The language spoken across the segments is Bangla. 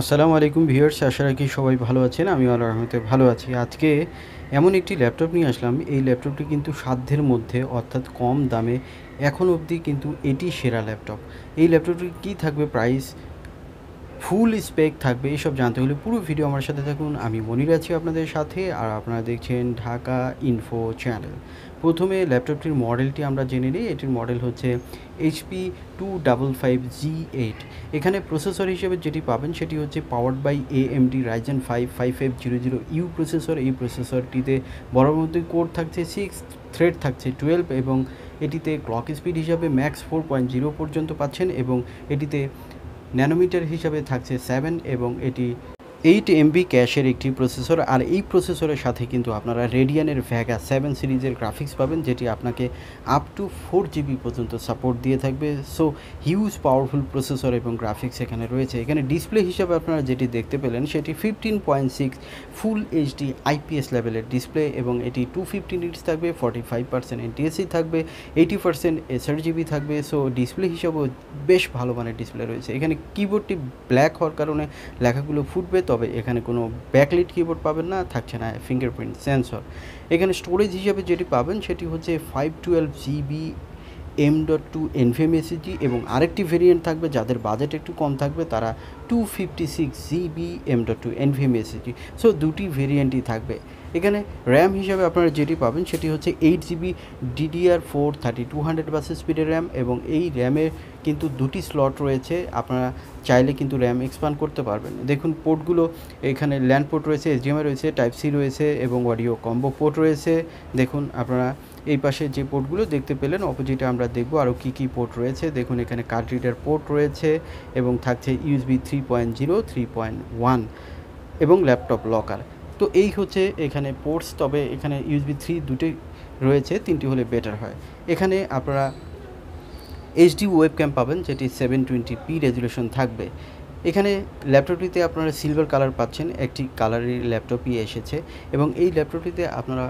আসসালামু আলাইকুম ভিউয়ার্স, আশা রাখি সবাই ভালো আছেন। আমি আল্লাহর রহমতে ভালো আছি। আজকে এমন একটি ল্যাপটপ নিয়ে আসলাম। এই ল্যাপটপটি কিন্তু সাধ্যের মধ্যে, অর্থাৎ কম দামে, এখন অবধি কিন্তু এটি সেরা ল্যাপটপ। এই ল্যাপটপটির কী থাকবে প্রাইস, ফুল স্পেক থাকবে, এসব জানতে হলে পুরো ভিডিও আমার সাথে থাকুন। আমি মনির আছি আপনাদের সাথে, আর আপনারা দেখছেন ঢাকা ইনফো চ্যানেল। প্রথমে ল্যাপটপটির মডেলটি আমরা জেনে নিই। এটির মডেল হচ্ছে HP 255G8। এখানে প্রসেসর হিসেবে যেটি পাবেন সেটি হচ্ছে powered by AMD ryzen 5 5500U processor. এই প্রসেসরটিতে বড়র মধ্যে কোর থাকছে 6, থ্রেড থাকছে 12 এবং এটিতে ক্লক স্পিড হিসাবে ম্যাক্স 4.0 পর্যন্ত পাচ্ছেন এবং এটিতে ন্যানোমিটার হিসাবে থাকছে 7 এবং এটি 8 MB ক্যাশের একটি প্রসেসর। আর এই প্রসেসরের সাথে কিন্তু আপনারা রেডিয়ানের ভ্যাগা 7 সিরিজের গ্রাফিক্স পাবেন, যেটি আপনাকে আপ টু 4 GB পর্যন্ত সাপোর্ট দিয়ে থাকবে। সো হিউজ পাওয়ারফুল প্রসেসর এবং গ্রাফিক্স এখানে রয়েছে। এখানে ডিসপ্লে হিসাবে আপনারা যেটি দেখতে পেলেন সেটি 15.6 ফুল HD IPS লেভেলের ডিসপ্লে এবং এটি 250 নিটস থাকবে, 45% NTSC থাকবে, 80% sRGB থাকবে। সো ডিসপ্লে হিসাবেও বেশ ভালো মানের ডিসপ্লে রয়েছে। এখানে কিবোর্ডটি ব্ল্যাক হওয়ার কারণে লেখাগুলো ফুটবে, তবে এখানে কোনো ব্যাকলিট কিবোর্ড পাবেন না, থাকছে না ফিঙ্গারপ্রিন্ট সেন্সর। এখানে স্টোরেজ হিসাবে যেটি পাবেন সেটি হচ্ছে 512 GB M.2 NVMe SSD এবং আরেকটি ভেরিয়েন্ট থাকবে যাদের বাজেট একটু কম থাকবে, তারা 256 GB M.2 NVMe SSD। So দুটি ভেরিয়েন্টই থাকবে। এখানে র্যাম হিসাবে আপনারা যেটি পাবেন সেটি হচ্ছে 8 GB DDR4 3200 বাস স্পিডের র্যাম এবং এই র্যামের কিন্তু দুটি স্লট রয়েছে। আপনারা চাইলে কিন্তু র্যাম এক্সপান্ড করতে পারবেন। দেখুন পোর্টগুলো, এখানে ল্যান্ড পোর্ট রয়েছে, HDMI রয়েছে, টাইপ সি রয়েছে এবং অডিও কম্বো পোর্ট রয়েছে। দেখুন আপনারা এই পাশে যে পোর্টগুলো দেখতে পেলেন, অপোজিটে আমরা দেখব আরও কী কী পোর্ট রয়েছে। দেখুন এখানে কার্ড রিডার পোর্ট রয়েছে এবং থাকছে USB 3.0, 3.1 এবং ল্যাপটপ লকার। তো এই হচ্ছে এখানে পোর্টস, তবে এখানে USB 3 দুটোই রয়েছে, তিনটি হলে বেটার হয়। এখানে আপনারা HD ওয়েবক্যাম পাবেন, যেটি 720p রেজুলেশন থাকবে। এখানে ল্যাপটপটিতে আপনারা সিলভার কালার পাচ্ছেন, একটি কালারের ল্যাপটপই এসেছে এবং এই ল্যাপটপটিতে আপনারা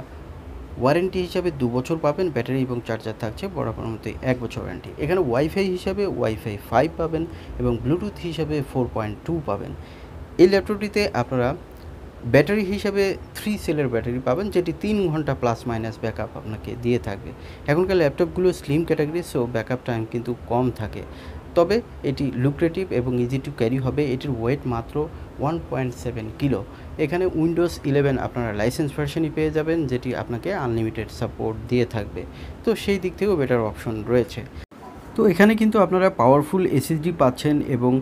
ওয়ারেন্টি হিসাবে 2 বছর পাবেন, ব্যাটারি এবং চার্জার থাকছে বরাবর মতো 1 বছর ওয়ারেন্টি। এখানে ওয়াইফাই হিসাবে ওয়াইফাই 5 পাবেন এবং ব্লুটুথ হিসাবে 4.2 পাবেন। এই ল্যাপটপটিতে আপনারা ব্যাটারি হিসাবে 3 সেলের ব্যাটারি পাবেন, যেটি 3 ঘন্টা প্লাস মাইনাস ব্যাকআপ আপনাকে দিয়ে থাকবে। এখনকার ল্যাপটপগুলো slim category, so backup time কিন্তু কম থাকে, তবে এটি লুক্রেটিভ এবং ইজি টু ক্যারি হবে। এটির ওয়েট মাত্র 1.7 কিলো। এখানে উইন্ডোজ 11 আপনারা লাইসেন্স ভার্সনই পেয়ে যাবেন, যেটি আপনাকে আনলিমিটেড সাপোর্ট দিয়ে থাকবে। তো সেই দিক থেকেও বেটার অপশন রয়েছে। তো এখানে কিন্তু আপনারা পাওয়ারফুল SSD পাচ্ছেন এবং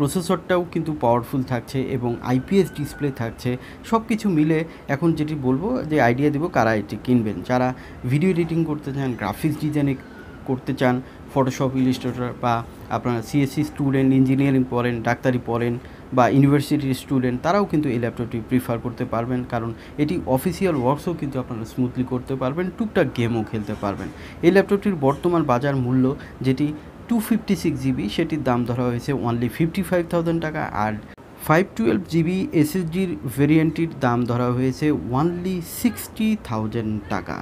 প্রসেসরটাও কিন্তু পাওয়ারফুল থাকছে এবং IPS ডিসপ্লে থাকছে। সব কিছু মিলে এখন যেটি বলবো, যে আইডিয়া দেবো কারা এটি কিনবেন। যারা ভিডিও এডিটিং করতে চান, গ্রাফিক্স ডিজাইন করতে চান, ফটোশপ, ইলাস্ট্রেটর, বা আপনারা CSC স্টুডেন্ট, ইঞ্জিনিয়ারিং পড়েন, ডাক্তারি পড়েন বা ইউনিভার্সিটির স্টুডেন্ট, তারাও কিন্তু এই ল্যাপটপটি প্রিফার করতে পারবেন, কারণ এটি অফিসিয়াল ওয়ার্কসও কিন্তু আপনারা স্মুথলি করতে পারবেন, টুকটাক গেমও খেলতে পারবেন। এই ল্যাপটপটির বর্তমান বাজার মূল্য যেটি 256 GB, সেটির দাম ধরা হয়েছে অনলি 55,000 টাকা, আর 512 GB SSDর ভেরিয়েন্টটির দাম ধরা হয়েছে অনলি 60,000 টাকা।